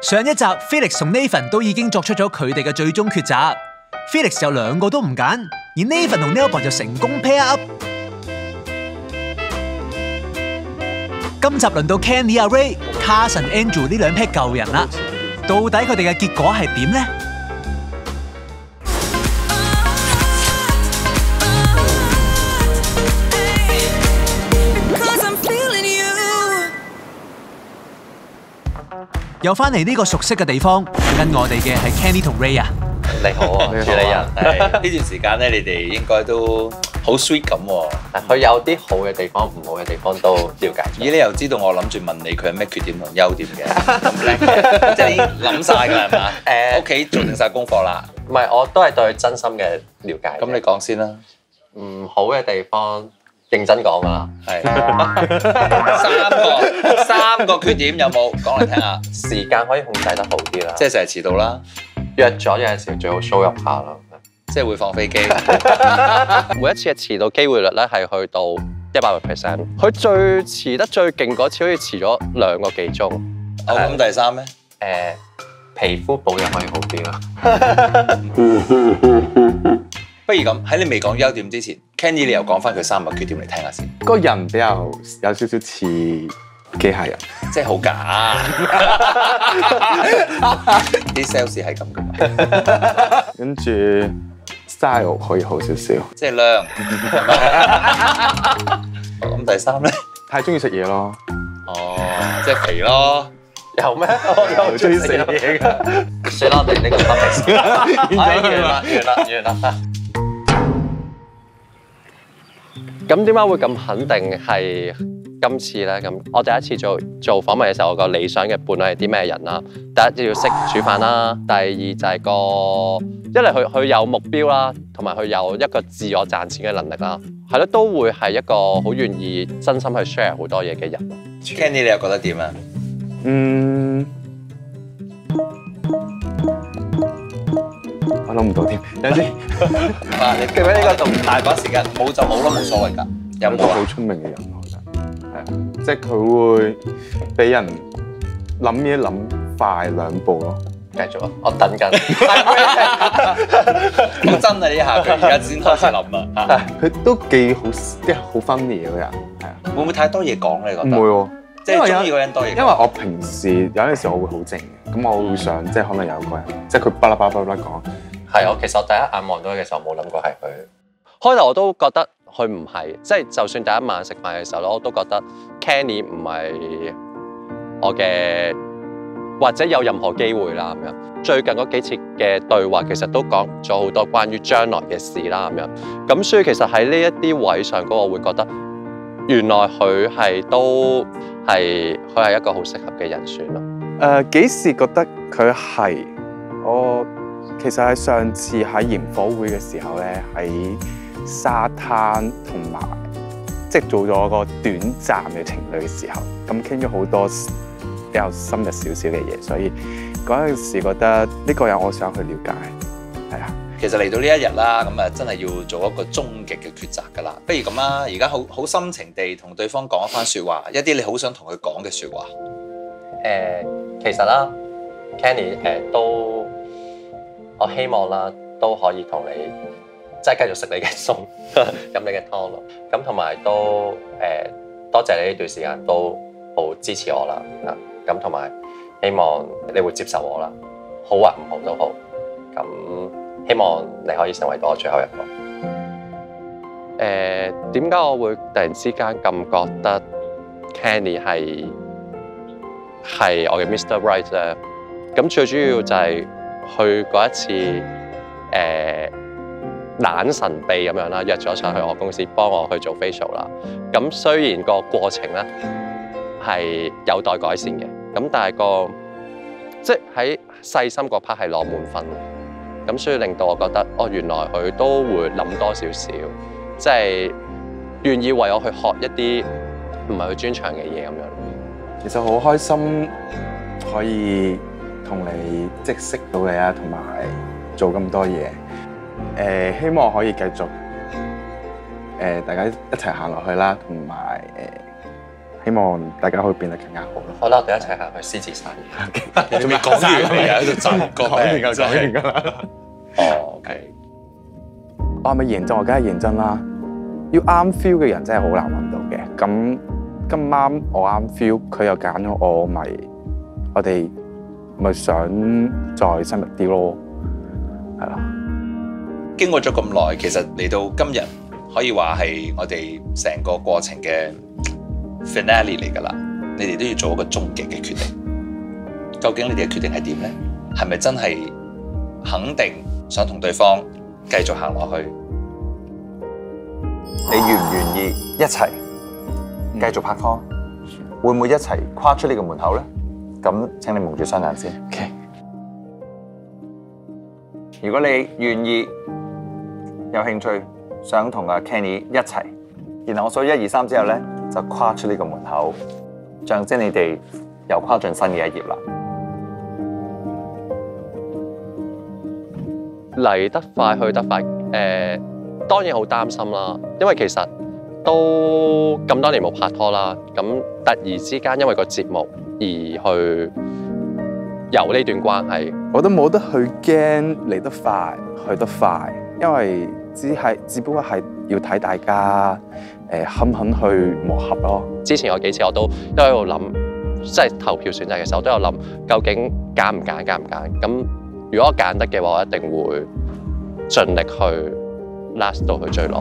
上一集 Felix 同 Nathan 都已經作出咗佢哋嘅最終抉擇。Felix 有兩個都唔揀，而 Nathan 同 Nelbon 就成功 pair up。今集輪到 Kenny 阿 Ray、Carson、Andrew 呢兩 pair 舊人啦，到底佢哋嘅結果係點呢？又翻嚟呢個熟悉嘅地方，跟我哋嘅係 Kenny 同 Ray 啊！你好啊，主理人。係呢段時間咧，你哋應該都好 sweet 咁喎。佢有啲好嘅地方，唔好嘅地方都了解咗。咦，你又知道我諗住問你佢有咩缺點同優點嘅，咁叻嘅，即係已經諗晒㗎係嘛？屋企做定晒功課啦。唔係，我都係對佢真心嘅了解。咁你講先啦。唔好嘅地方，認真講㗎啦。係三個缺點有冇講嚟聽下？時間可以控制得好啲啦。即係成日遲到啦。約咗有陣時最好 show 入下咯。即係會放飛機。每一次嘅遲到機會率咧係去到100%。佢最遲得最勁嗰次好似遲咗2個幾鐘。咁第三咧？皮膚保養可以好啲啦。不如咁，喺你未講優點之前 ，Kenny 你又講翻佢3個缺點嚟聽下先。個人比較有少少似機械人，即係好假。啲 sales 係咁噶嘛。跟住 style 可以好少少，即係靚。咁第三咧？太中意食嘢咯。哦，即係肥咯。有咩？我又中意食嘢㗎。算啦，我哋呢個 topic 先。完啦。咁點解會咁肯定係今次咧？咁我第一次做訪問嘅時候，我個理想嘅伴侶係啲咩人啦？第一要識煮飯啦，第二就係一嚟佢有目標啦，同埋佢有一個自我賺錢嘅能力啦，係咯，都會係一個好願意真心去 share 好多嘢嘅人。Kenny 你又覺得點啊？我諗唔到添，有陣時你記唔記得呢個仲大把時間，冇就冇咯，冇所謂㗎。有冇好聰明嘅人，我覺得係啊，即係佢會俾人諗嘢諗快2步咯。繼續啊，我等緊。講真啊，呢下佢而家先開始諗啊。佢都幾好，即係好 funny 嘅個人，係啊。會唔會太多嘢講咧？你覺得？唔會喎，即係中意嗰人多嘢。因為我平時有陣時我會好靜嘅，咁我會想即係可能有個人，即係佢巴拉巴拉講。係其實我第一眼望到佢嘅時候，冇諗過係佢。開頭我都覺得佢唔係，即係就算第一晚食飯嘅時候我都覺得 Kenny 唔係我嘅，或者有任何機會啦咁樣。最近嗰幾次嘅對話其實都講咗好多關於將來嘅事啦咁樣。咁所以其實喺呢一啲位上嗰，我會覺得原來佢係一個好適合嘅人選咯。幾時覺得佢係我？其實喺上次喺焰火會嘅時候咧，喺沙灘同埋即係做咗個短暫嘅情侶嘅時候，咁傾咗好多比較深入少少嘅嘢，所以嗰陣時覺得呢個人我想去了解，係啊。其實嚟到呢一日啦，咁啊真係要做一個終極嘅抉擇㗎啦。不如咁啦，而家好深情地同對方講一番説話，一啲你好想同佢講嘅説話。其實啦 ，Kenny 都。我希望啦，都可以同你即係繼續食你嘅餸，飲你嘅湯咯。咁同埋都多謝你呢段時間都好支持我啦。咁同埋希望你會接受我啦，好或唔好都好。咁希望你可以成為到我最後一個。點解我會突然之間咁覺得 Kenny 係我嘅 Mr. Right 咧？咁最主要就係。去嗰一次懶神秘咁樣啦，約咗上去我公司幫我去做 facial 啦。咁雖然個過程咧係有待改善嘅，咁但係即係喺細心嗰 part 係攞滿分嘅。咁所以令到我覺得，原來佢都會諗多少少，即係願意為我去學一啲唔係佢專長嘅嘢咁樣。其實好開心可以同你即係識到你啊，同埋做咁多嘢。希望可以繼續大家一齊行落去啦，同埋希望大家可以變得更加好咯。好啦，我哋一齊行去獅子山。你仲未講完，你又喺度就講咩？講完㗎啦。哦，OK。我係咪認真？我梗係認真啦。要啱 feel 嘅人真係好難揾到嘅。咁咁啱我啱 feel，佢又揀咗我，我哋咪想再深入啲咯，係啦。經過咗咁耐，其實嚟到今日可以話係我哋成個過程嘅 finale 嚟㗎啦。你哋都要做一個終極嘅決定。究竟你哋嘅決定係點呢？係咪真係肯定想同對方繼續行落去？你願唔願意一齊繼續拍拖？會唔會一齊跨出呢個門口咧？咁請你蒙住雙眼先。Okay. 如果你願意、有興趣，想同阿 Kenny 一齊，然後我數1、2、3之後咧，就跨出呢個門口，象徵你哋又跨進新嘅一頁啦。嚟得快，去得快。當然好擔心啦，因為其實都咁多年冇拍拖啦，咁突然之間因為個節目而去有呢段關係，我都冇得去驚嚟得快去得快，因為只不過係要睇大家肯唔肯去磨合咯。之前有幾次我都喺度諗，即係投票選擇嘅時候都有諗，究竟揀唔揀？咁如果我揀得嘅話，我一定會盡力去 last 到佢最耐。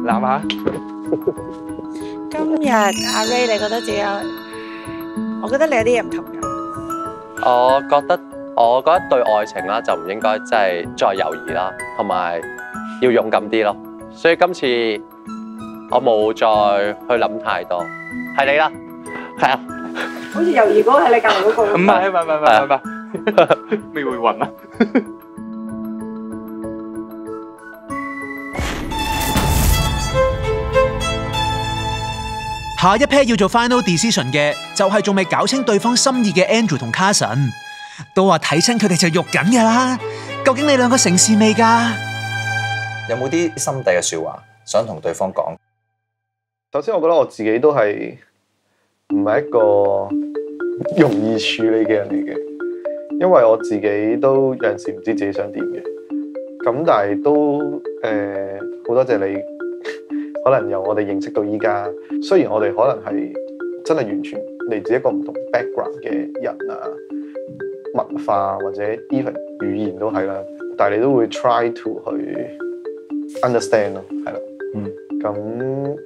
攬下。今日阿 Ray， 你覺得自己有？我覺得你有啲嘢唔同嘅。我覺得對愛情啦，就唔應該即係再猶豫啦，同埋要勇敢啲咯。所以今次我冇再去諗太多，係你啦，係啊。好似猶豫嗰個係你隔離嗰個。唔係，未會暈啊！下一 pair 要做 final decision 嘅，就係仲未搞清對方心意嘅 Andrew 同 Carson。都話睇親佢哋就肉緊㗎啦，究竟你兩個成事未㗎？有冇啲心底嘅説話想同對方講？首先，我覺得我自己都係唔係一個容易處理嘅人嚟嘅，因為我自己都有陣時唔知自己想點嘅。咁但係都好多謝你，可能由我哋認識到依家，雖然我哋可能係真係完全嚟自一個唔同 background 嘅人啊。文化或者 even 語言都係啦，但係你都會 try to 去 understand 咯，係啦。咁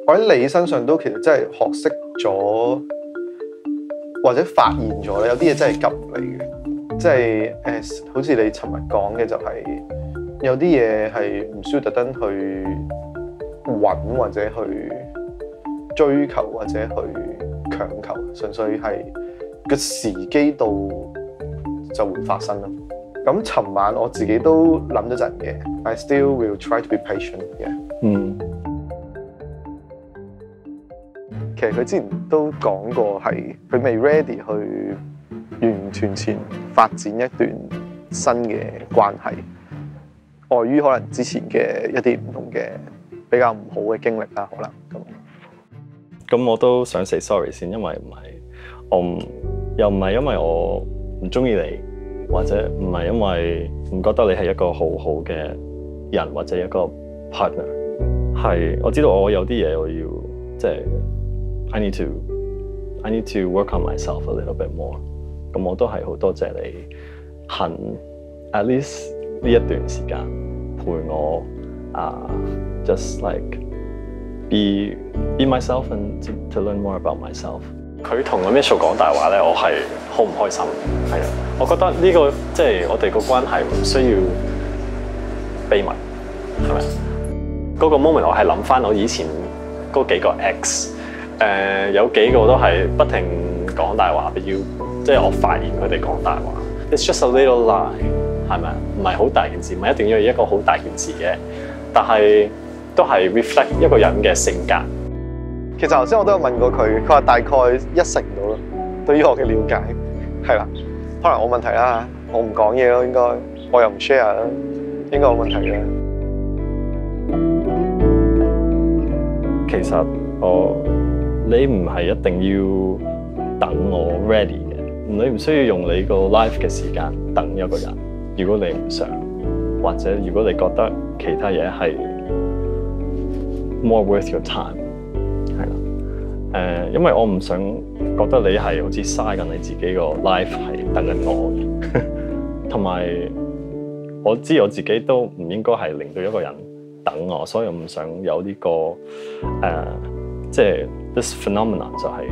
我喺你身上都其實真係學識咗，或者發現咗咧，有啲嘢真係急唔嚟嘅，即係好似你尋日講嘅就係、有啲嘢係唔需要特登去揾或者去追求或者去強求，純粹係個時機到就會發生咯。咁尋晚我自己都諗咗陣嘅 ，I still will try to be patient 嘅。其實佢之前都講過係佢未 ready 去完全前發展一段新嘅關係，礙於可能之前嘅一啲唔同嘅比較唔好嘅經歷啦，可能咁我都想 say sorry 先，因為又唔係因為我唔中意你，或者唔係因為唔覺得你係一個好好嘅人或者一個 partner， 係我知道我有啲嘢我要即係 I need to work on myself a little bit more。咁我都係好多謝你肯 at least 呢一段時間陪我just like be myself and to learn more about myself。佢同阿 Mitchell 講大話咧，我係好唔開心。係啊，我覺得呢個即係我哋個關係唔需要秘密，係咪？嗰個 moment 我係諗翻我以前嗰幾個 ex， 有幾個都係不停講大話，即係我發現佢哋講大話。It's just a little lie， 係咪？唔係好大件事，唔係一定要一個好大件事嘅，但係都係 reflect 一個人嘅性格。其實頭先我都有問過佢，佢話大概1成到咯。對於我嘅了解，係啦，可能我問題啦，我唔講嘢咯，應該我又唔 share 啦，應該冇問題嘅。其實你唔係一定要等我 ready 嘅，你唔需要用你個 life 嘅時間等一個人。如果你唔想，或者如果你覺得其他嘢係 more worth your time， 係啦，因為我唔想覺得你係好似嘥緊你自己個 life 係等緊我嘅，同埋我知我自己都唔應該係令到一個人等我，所以我唔想有呢個即係 this phenomenon 就係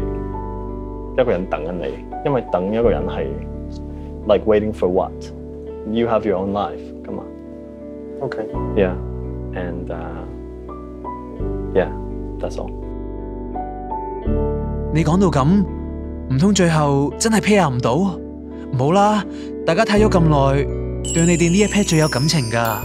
一個人等緊你，因為等一個人係 like waiting for what？ You have your own life， come on。Okay。Yeah， and yeah， that's all。你講到咁，唔通最後真係 pair 唔到？唔好啦，大家睇咗咁耐，對你哋呢一 pair 最有感情㗎。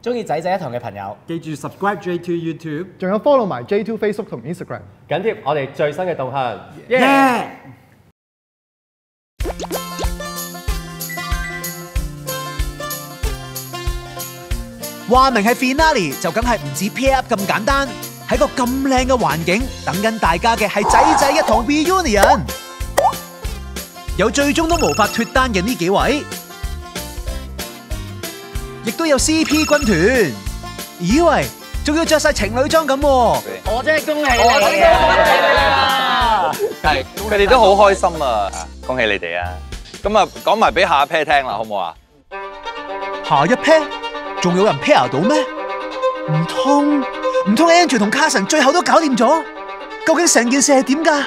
中意仔仔一堂嘅朋友，記住 subscribe J2 YouTube，仲有 follow 埋 J2 Facebook 同 Instagram， 緊貼我哋最新嘅動向。話明係 finale 就梗係唔止 pair up 咁簡單，喺個咁靚嘅環境等緊大家嘅係仔仔一堂 reunion， 有最終都無法脫單嘅呢幾位，亦都有 CP 軍團，以為仲要着晒情侶裝咁喎。我真係恭喜你啊！係，佢哋都好開心啊！恭喜你哋啊！咁啊，講埋俾下一 pair 聽啦，好唔好啊？下一 pair 仲有人 pair 到咩？唔通 Andrew 同 Carson 最後都搞掂咗？究竟成件事係點㗎？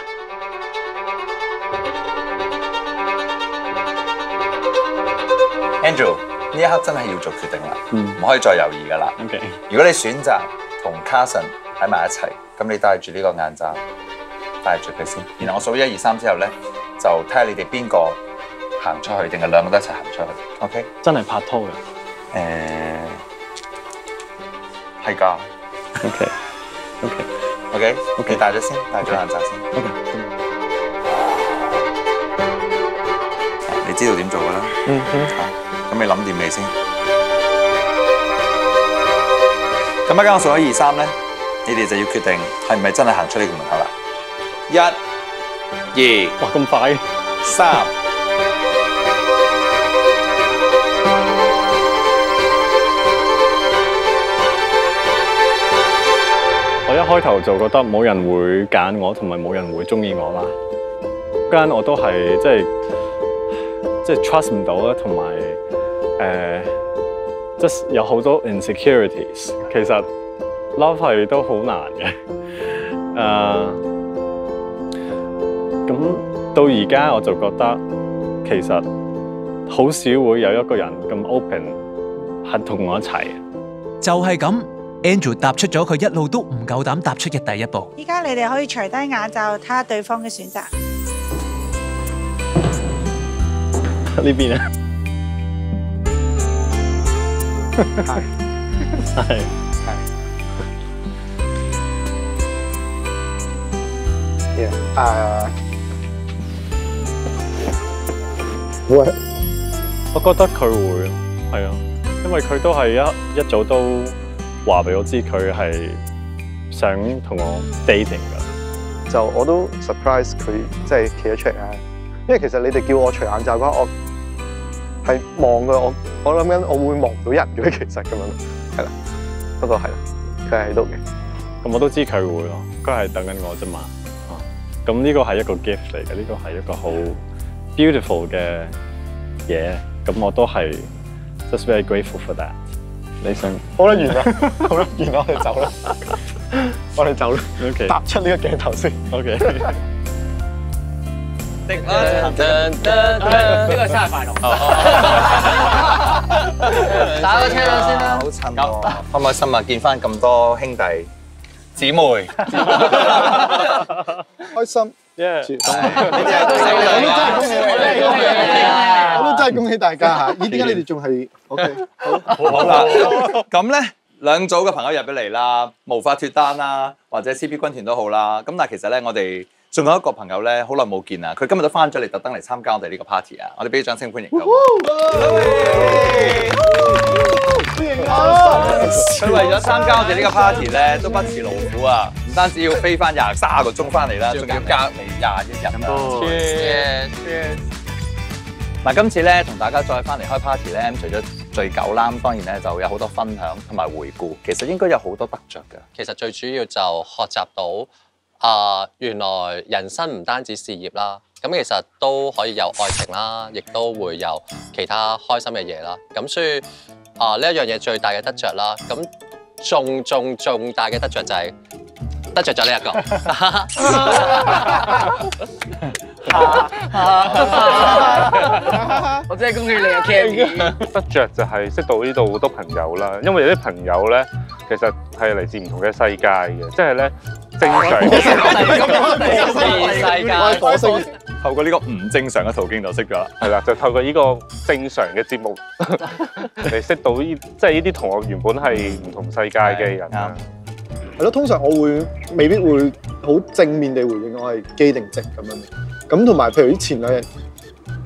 Andrew， 呢一刻真係要做決定啦，唔可以再猶豫㗎啦。OK。如果你選擇同 Carson 喺埋一齊，咁你戴住呢個眼罩，戴住佢先。然後我數1、2、3之後咧，就睇下你哋邊個行出去，定係兩個都一齊行出去。OK？真係拍拖嘅。係㗎。OK。你戴咗先，戴咗眼罩先。OK。你知道點做㗎啦。咁你諗掂未先？咁一間我數1、2、3咧，你哋就要決定係唔係真係行出呢個門口啦。1、2，哇咁快！3。我一開頭就覺得冇人會揀我，同埋冇人會中意我啦。間我都係即係 trust 唔到啦，同埋即係有好多 insecurities。其實 love 係都好難嘅。咁到而家我就覺得其實好少會有一個人咁 open 係同我一齊。就係咁 ，Andrew 踏出咗佢一路都唔夠膽踏出嘅第一步。依家你哋可以除低眼罩，睇下對方嘅選擇。呢邊啊，係。會，我覺得佢會，係啊，因為佢都係一早都話俾我知佢係想同我 dating 㗎。就我都 surprise 佢即係企咗出嚟啊！因為其實你哋叫我除眼罩嘅話，我係望嘅，我諗緊我會望唔到人嘅，其實咁樣，係啦。不過係啦，佢係喺度嘅。咁我都知佢會咯，佢係等緊我啫嘛。咁呢個係一個 gift 嚟嘅，呢個係一個好 beautiful 嘅嘢。咁我都係 just very grateful for that。你想？好啦，完啦，好啦，完啦，我哋走啦，我哋走啦。OK。踏出呢個鏡頭先。OK。呢個生日快樂！打個車輪先啦。好襯喎，開唔開心啊？見翻咁多兄弟姊妹，開心。Yeah。我都真係恭喜大家嚇！咦？點解你哋仲係 OK？好啦，咁咧兩組嘅朋友入咗嚟啦，無法脱單啦，或者 CP 軍團都好啦。咁但係其實咧，我哋仲有一個朋友咧，好耐冇見啊！佢今日都翻咗嚟，特登嚟參加我哋呢個 party 啊！我哋俾啲掌聲歡迎佢。歡迎啊！佢為咗參加我哋呢個 party 咧，都不辭勞苦啊！唔單止要飛翻30個鐘翻嚟啦，仲要隔離21日。嗱，今次咧同大家再翻嚟開 party 咧，除咗醉酒啦，咁當然咧就有好多分享同埋回顧。其實應該有好多得着嘅。其實最主要就學習到原來人生唔單止事業啦，咁其實都可以有愛情啦，亦都會有其他開心嘅嘢啦。咁所以呢一樣嘢最大嘅得着啦，咁仲大嘅得着就係得着咗呢一個。我真係恭喜你啊 Kenny！ 得着就係識到呢度好多朋友啦，因為有啲朋友咧其實係嚟自唔同嘅世界嘅，即係咧正常嘅世界，透過呢個唔正常嘅途徑就識咗，係啦，就透過呢個正常嘅節目嚟識到呢，即係呢啲同我原本係唔同世界嘅人啊。係咯，通常我未必會好正面地回應我係基定直咁樣。咁同埋譬如前2日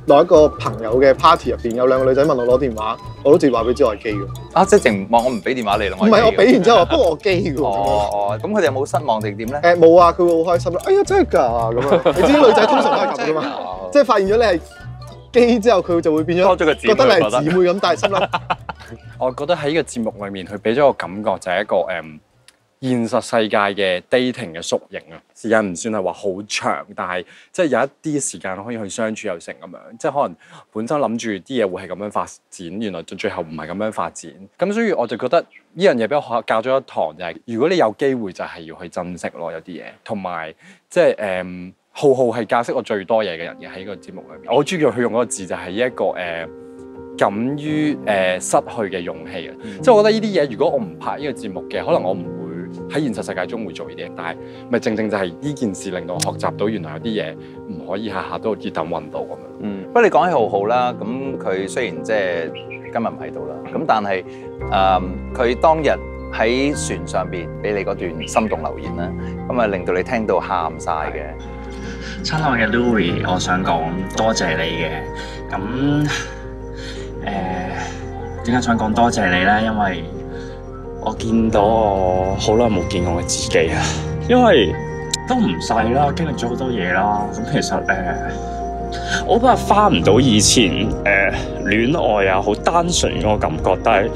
落一個朋友嘅 party 入邊，有2個女仔問我攞電話，我都直接話俾知我係基嘅。啊，即係淨望我唔俾電話你啦。唔係，我俾完之後，不過我基嘅。哦，咁佢哋有冇失望定點咧？冇啊，佢會好開心啦。哎呀，真係㗎咁啊！你知啲女仔通常都係咁㗎嘛，即係發現咗你係基之後，佢就會變咗覺得你係姊妹咁，但係心諗。我覺得喺呢個節目裏面，佢俾咗個感覺就係一個現實世界嘅 dating 嘅縮影啊，時間唔算係話好長，但係即係有一啲時間可以去相處又成咁樣，即係可能本身諗住啲嘢會係咁樣發展，原來到最後唔係咁樣發展。咁所以我就覺得呢樣嘢俾我教咗一堂，就係如果你有機會就係要去珍惜咯，有啲嘢，同埋即係浩浩係教識我最多嘢嘅人嘅喺呢個節目裏面。我好中意佢用嗰個字就係一個敢於失去嘅勇氣啊！即係我覺得呢啲嘢，如果我唔拍呢個節目嘅，可能我唔會喺現實世界中會做呢啲嘢，但係咪正正就係呢件事令到我學習到原來有啲嘢唔可以下下都要等運到咁樣。不過你講起浩浩啦，咁佢雖然即係今日唔喺度啦，咁但係佢當日喺船上邊俾你嗰段心動留言啦，咁啊令到你聽到喊晒嘅。親愛嘅 Louis， 我想講多謝你嘅，咁點解想講多謝你咧？因為我見到我好耐冇見過我自己啊，因為都唔細啦，經歷咗好多嘢啦。咁其實我覺得翻唔到以前戀愛啊，好單純嗰個感覺，但係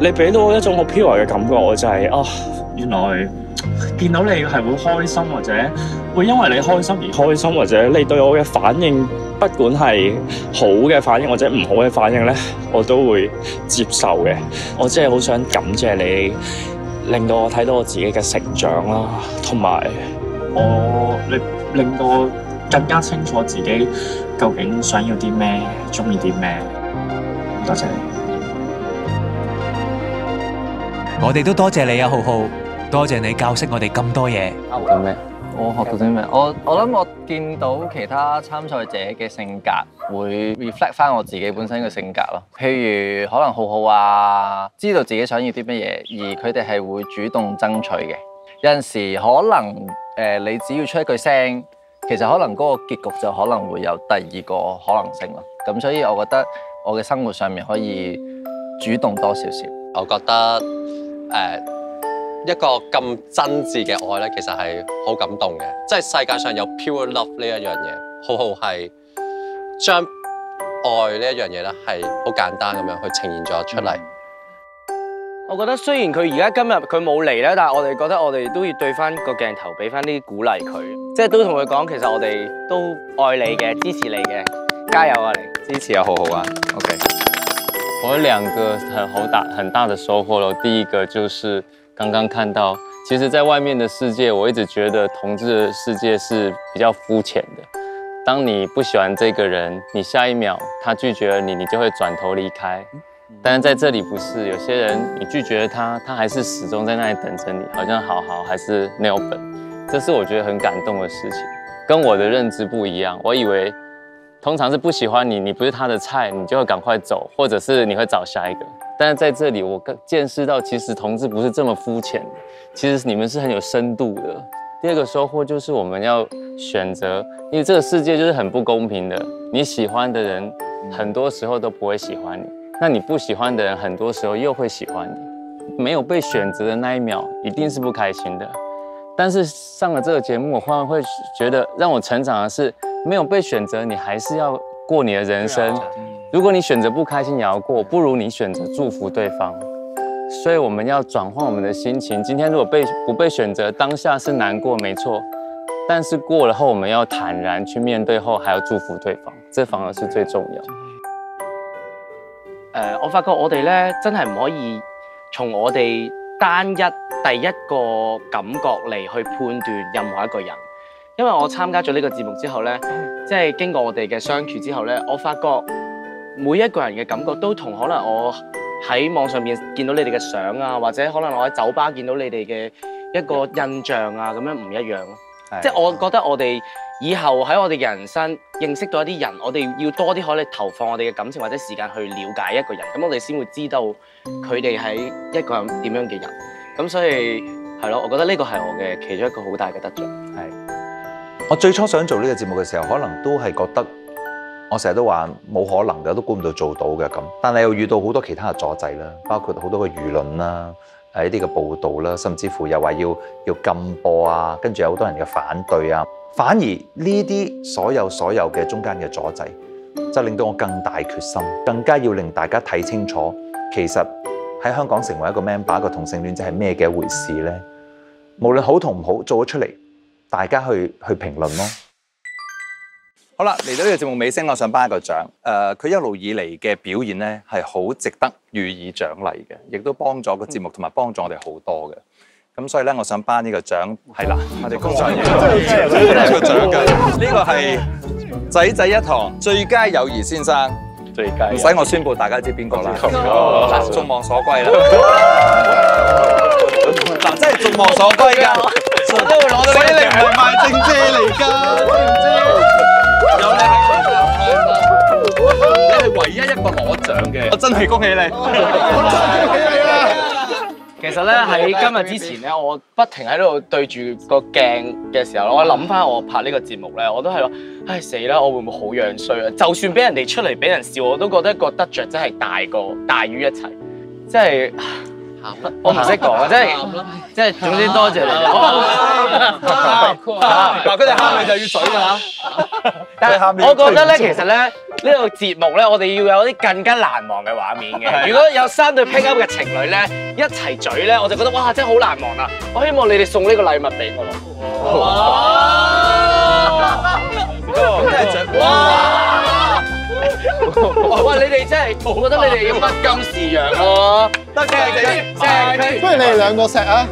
你俾到我一種好 pure 嘅感覺，我就係原來見到你係會開心，或者會因為你開心而開心，或者你對我嘅反應，不管係好嘅反應或者唔好嘅反應咧，我都會接受嘅。我真係好想感謝你，令到我睇到我自己嘅成長啦，同埋你令到我更加清楚自己究竟想要啲咩，中意啲咩。多謝你。我哋都多謝你啊，浩浩，多謝你教識我哋咁多嘢。學到咩？我學到啲咩？我諗我見到其他參賽者嘅性格，會 reflect 翻我自己本身嘅性格咯。譬如可能浩浩啊，知道自己想要啲乜嘢，而佢哋係會主動爭取嘅。有陣時可能你只要出一句聲，其實可能嗰個結局就可能會有第2個可能性咯。咁所以我覺得我嘅生活上面可以主動多少少。我覺得一個咁真摯嘅愛咧，其實係好感動嘅。即係世界上有 pure love 呢一樣嘢，浩浩係將愛呢一樣嘢咧係好簡單咁樣去呈現咗出嚟。我覺得雖然佢而家今日佢冇嚟咧，但係我哋覺得我哋都要對翻個鏡頭，俾翻啲鼓勵佢，即係都同佢講，其實我哋都愛你嘅，支持你嘅，加油啊你！支持啊，浩浩啊 ，OK。我有2個很大的收穫咯。第一個就是剛剛看到，其實在外面的世界，我一直覺得同志的世界是比較膚淺的。當你不喜歡這個人，你下一秒他拒絕了你，你就會轉頭離開。但是在這裡不是，有些人你拒絕了他，他還是始終在那裡等着你，好像好好還是沒有本。這是我覺得很感動的事情，跟我的認知不一樣。我以為通常是不喜歡你，你不是他的菜，你就會趕快走，或者是你會找下一個。但是在这里，我见识到其实同志不是这么肤浅的，其实你们是很有深度的。第二个收获就是我们要选择，因为这个世界就是很不公平的，你喜欢的人很多时候都不会喜欢你，那你不喜欢的人很多时候又会喜欢你。没有被选择的那一秒，一定是不开心的。但是上了这个节目，我忽然会觉得，让我成长的是，没有被选择，你还是要过你的人生。如果你选择不开心也要过，不如你选择祝福对方。所以我们要转换我们的心情。今天如果不被选择，当下是难过没错，但是过了后我们要坦然去面对后，还要祝福对方，这反而是最重要。我發覺我哋咧真係唔可以從我哋單一第一個感覺嚟去判斷任何一個人，因為我參加咗呢個節目之後咧，即係經過我哋嘅相處之後咧，我發覺每一個人嘅感覺都同可能我喺網上面見到你哋嘅相啊，或者可能我喺酒吧見到你哋嘅一個印象啊，咁樣唔一樣咯。即係我覺得我哋以後喺我哋嘅人生認識到一啲人，我哋要多啲可以投放我哋嘅感情或者時間去了解一個人，咁我哋先會知道佢哋係一個點樣嘅人。咁所以係咯，我覺得呢個係我嘅其中一個好大嘅得著。係，我最初想做呢個節目嘅時候，可能都係覺得我成日都話冇可能嘅，都估唔到做到嘅咁。但係又遇到好多其他嘅阻滯啦，包括好多嘅輿論啦。一啲嘅報導啦，甚至乎又話要禁播啊，跟住有好多人嘅反對啊，反而呢啲所有嘅中間嘅阻滯，就令到我更大決心，更加要令大家睇清楚，其實喺香港成為一個 member 一個同性戀者係咩嘅一回事呢？無論好同唔好，做咗出嚟，大家去評論咯。好啦，嚟到呢個節目尾聲，我想頒一個獎。佢一路以嚟嘅表現咧係好值得予以獎勵嘅，亦都幫咗個節目同埋幫咗我哋好多嘅。咁所以咧，我想頒呢個獎係啦，我哋工作人員呢個獎嘅，呢個係仔仔一堂最佳友誼先生，最佳唔使我宣佈，大家知邊個啦？眾望所歸啦！嗱，真係眾望所歸㗎，我都會攞到。所以你唔係賣正姐嚟㗎，知唔知？有你喺你係唯一一個攞獎嘅，我真係恭喜你！我真係恭喜你啦！其實咧喺今日之前咧，我不停喺度對住個鏡嘅時候，我諗翻我拍呢個節目咧，我都係話：唉死啦！我會唔會好樣衰啊？就算俾人哋出嚟俾人笑，我都覺得個得着真係大於一切，即係。我唔識講啊，即係總之多謝你哋。嗱，佢哋喊你就要水㗎嚇。但係我覺得咧，其實咧呢個節目咧，我哋要有啲更加難忘嘅畫面嘅。如果有3對 pick up 嘅情侶咧一齊嘴咧，我就覺得哇，真係好難忘啦！我希望你哋送呢個禮物俾我。咁真係獎哇！哇！你哋真係，我覺得你哋要不甘示弱咯。得嘅，不如你哋兩個錫啊！